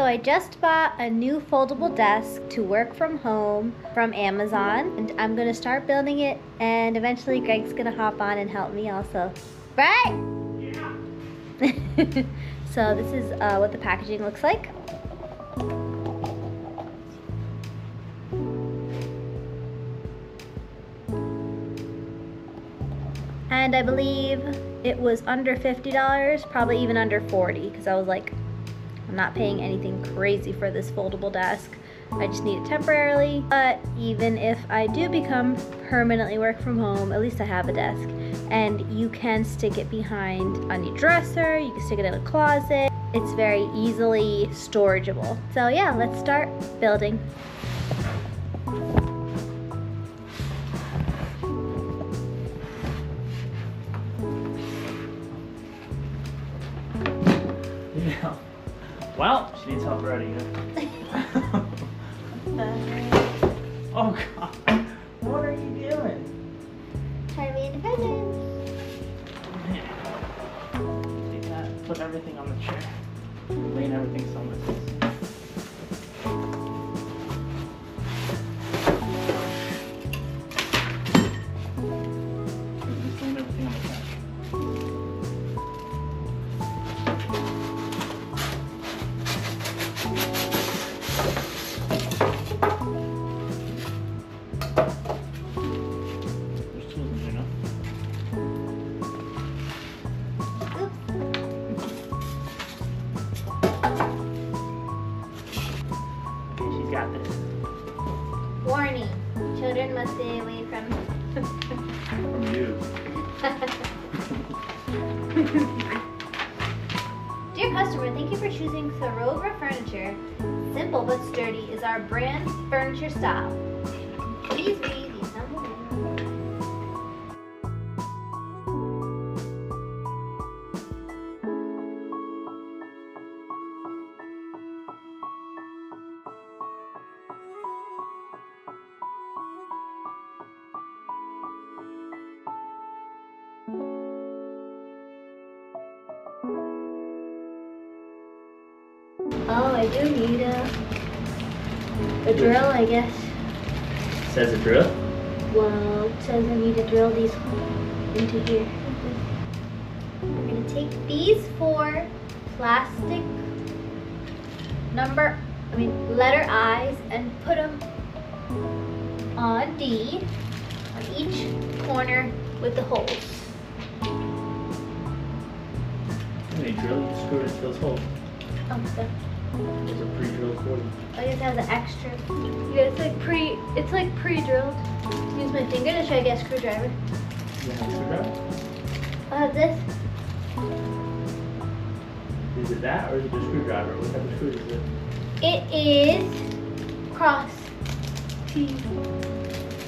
So I just bought a new foldable desk to work from home from Amazon, and I'm gonna start building it, and eventually Greg's gonna hop on and help me also. Right? Yeah. So this is what the packaging looks like. And I believe it was under $50, probably even under $40, because I was like, I'm not paying anything crazy for this foldable desk. I just need it temporarily. But even if I do become permanently work from home, at least I have a desk. And you can stick it behind on your dresser, you can stick it in a closet. It's very easily storageable. So yeah, let's start building. Yeah. Well, she needs help writing it. Oh God, what are you doing? Trying to be independent. Take that, put everything on the chair. Laying everything somewhere. Just laying everything on the couch. Got this. Warning, children must stay away from you. Dear customer, thank you for choosing Thorovra Furniture. Simple but sturdy is our brand furniture style. Please read the assembled manual. Oh, I do need a drill, I guess. Says a drill? Well, it says I need to drill these into here. We're gonna take these 4 plastic letter I's and put them on D, on each corner with the holes. When you drill, you screw it into those holes. Oh, so. There's a pre-drill for you. I guess it has an extra. Yeah, it's like pre-drilled. Use my finger to try to get a screwdriver. You have a screwdriver? I'll have this. Is it that or is it a screwdriver? What type of screw is it? It is cross T.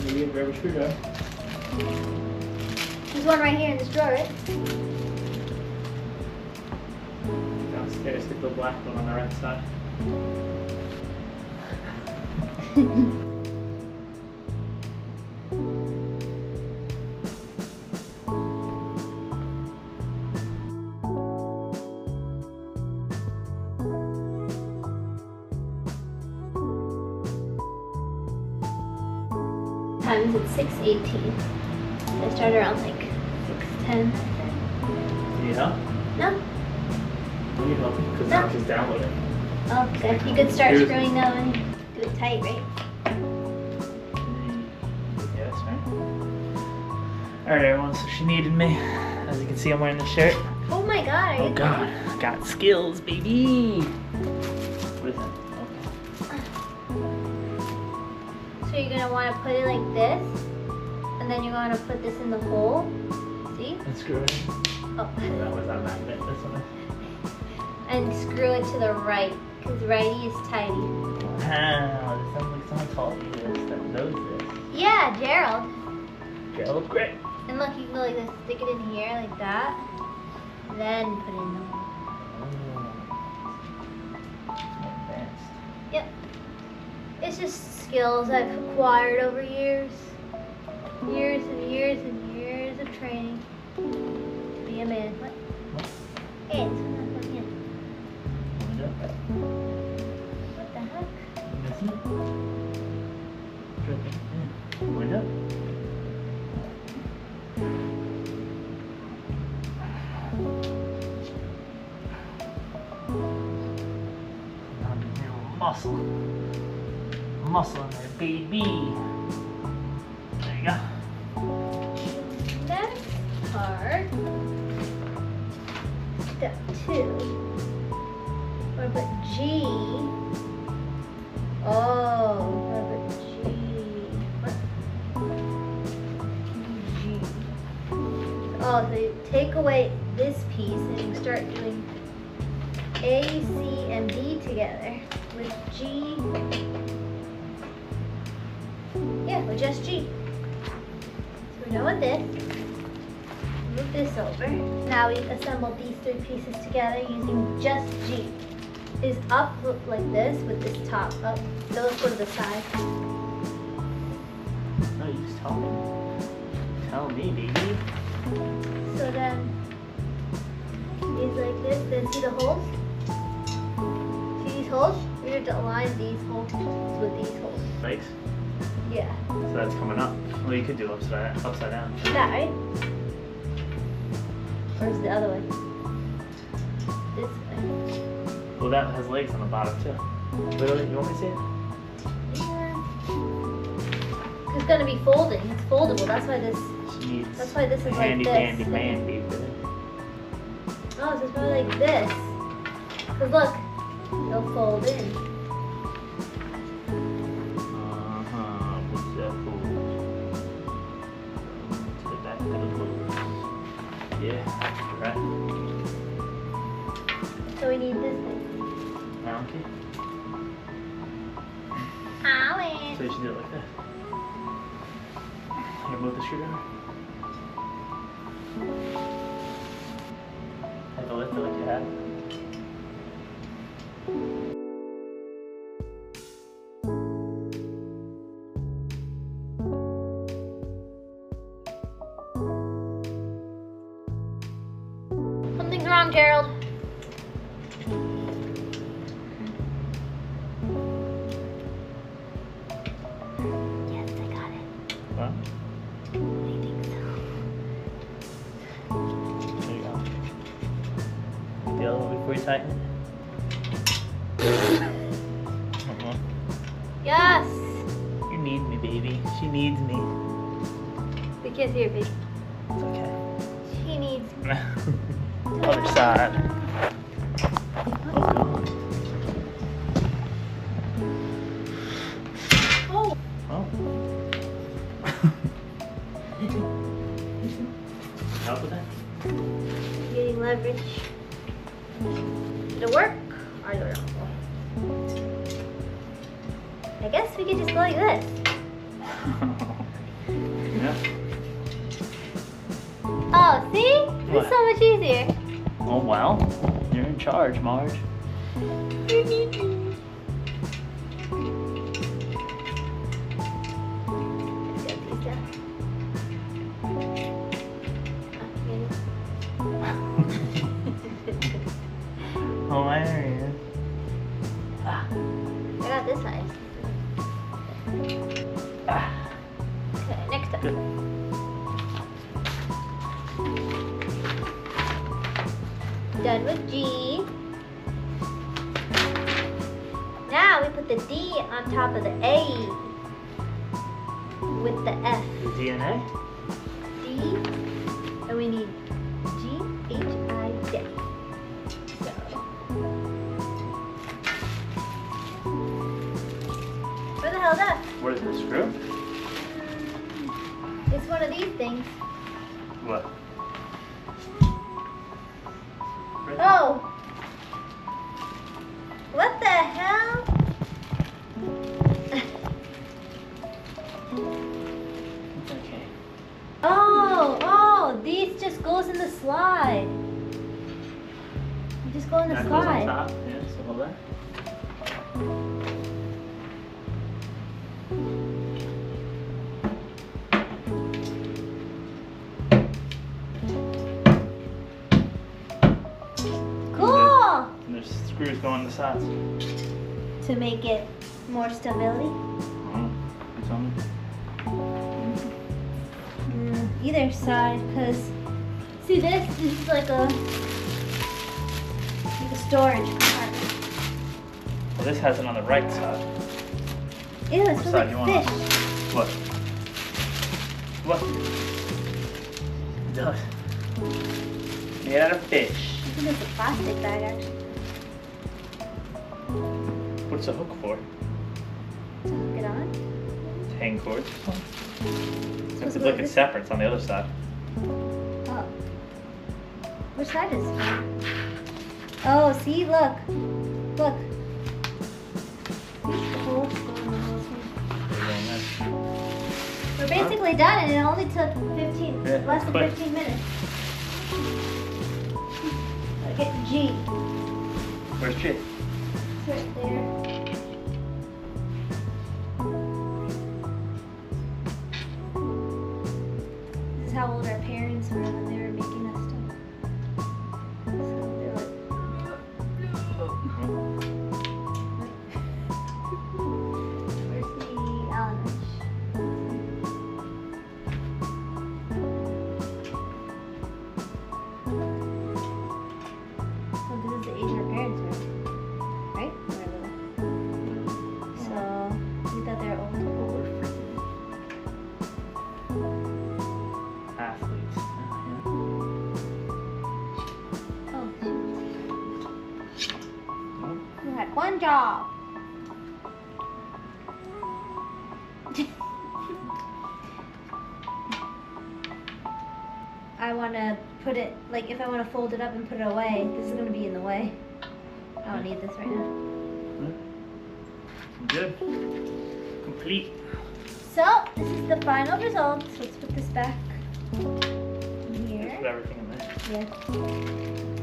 Maybe grab a screwdriver. There's one right here in this drawer, right? Downstairs, stick the black one on the right side. Times it's 6:18. I start around like 6:10. Need help? No? You need help because No. now she's downloading. Okay, you could start screwing them and do it tight, right? Yes, right? Alright everyone, so she needed me. As you can see, I'm wearing the shirt. Oh my god, Oh God, I got skills, baby. What is that? Okay. So you're gonna want to put it like this, and then you're gonna put this in the hole. See? And screw it. Oh. That was that magnet, this one. And screw it to the right, because righty is tighty. Wow, this sounds like someone taught you this, that knows this. Yeah, Gerald. Gerald, great. And look, you can go like this, stick it in here like that, then put it in the hole. It's more advanced. Yep. It's just skills I've acquired over years. Years and years and years of training to be a man. What? Hey, it's not going in. muscle. Muscle in there, baby. There you go. Next part, step 2. We're gonna put G. Oh, we're gonna put G. What? G. Oh, so you take away this piece and you start doing A, C, and B together with G. Yeah, with just G. So we're done with this. Move this over. Now we assemble these 3 pieces together using just G. Is up like this with this top up. Those go to the side. No, you just tell me. Tell me, baby. So then is like this. Then see the holes? See these holes? We have to align these holes with these holes. Legs? Yeah. So that's coming up. Well, you could do upside down. That right? Or is it the other way? This way. Well, that has legs on the bottom too. Literally, you want me to see it? Yeah. It's gonna be folding. It's foldable. That's why this. She needs That's why this is like handy this. dandy man, baby. Oh, so it's probably like this. Cause look, it'll fold in. What's that for? To the back of the clothes. Yeah, right. So we need this thing. Okay. Owie. So you should do it like this. Here, move the screwdriver. Have to lift it like you had. Something's wrong, Gerald. Yes, I got it. What? I think so. There you go. The other one before you tighten it. Yes. You need me, baby. She needs me. We can't see her, baby. It's okay. She needs. Other side. Oh. Oh. Help with that? Getting leverage. Did it work? I don't know. I guess we could just go like this. Yeah. Oh, see? This What? is so much easier. Oh, well. You're in charge, Marge. Let's get these down. Hilarious. Ah. I got this side. Ah. Okay, next up. Good. Done with G. Now we put the D on top of the A with the F. The DNA? D, and we need G, H, I, J. So, where the hell is that? What is this, screw? It's one of these things. What? Oh! What the hell? It's okay. Oh, these just goes in the slide. You just go in the That goes on slide. top. Yeah, so hold that. Cool! And there's screws going on the sides. To make it more stability. It's on. Either side, because see this is like a storage compartment. Well, this has it on the right side. Ew, it Which smells side you like want? fish. What? What? It does. Made out of fish. I think it's a plastic bag, actually. What's the hook for? To hook it on. To hang cords. So If you look at separate, it's on the other side. Oh. Which side is it? Oh, see, look. Look. The hole's going on this one. We're basically done, and it only took 15, Yeah, less than quick. 15 minutes. Gotta get the G. Where's Jit? It's right there. This is how old our parents were when they were making us stuff. So they're like, where's the Allen wrench? So this is the age our parents were, right? When we were little. So we thought they were old. Athletes. Oh, shoot. You had one job. I want to put it, like if I want to fold it up and put it away, this is going to be in the way. I don't need this right now. Good. Complete. So, this is the final result. So let's put this back in Put here. everything in there. Yes.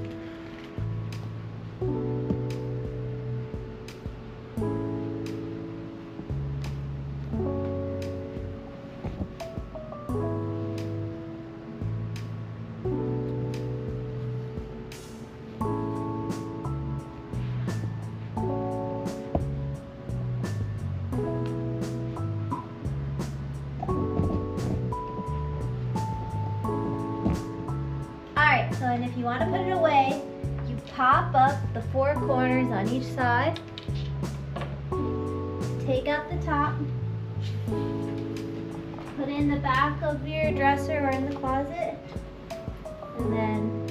Alright, so and if you want to put it away, you pop up the four corners on each side. Take out the top. Put it in the back of your dresser or in the closet. And then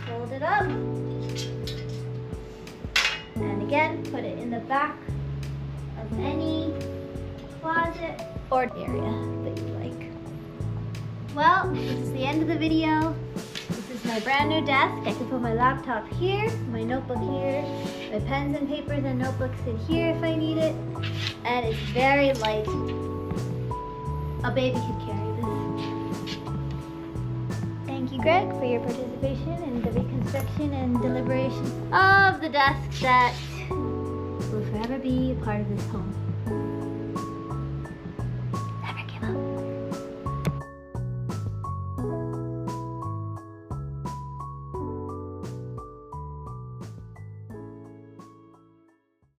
fold it up. And again, put it in the back of any closet or area that you like. Well, this is the end of the video. This is my brand new desk. I can put my laptop here, my notebook here, my pens and papers and notebooks in here if I need it. And it's very light. A baby could carry this. Thank you, Greg, for your participation in the reconstruction and deliberation of the desk that will forever be a part of this home.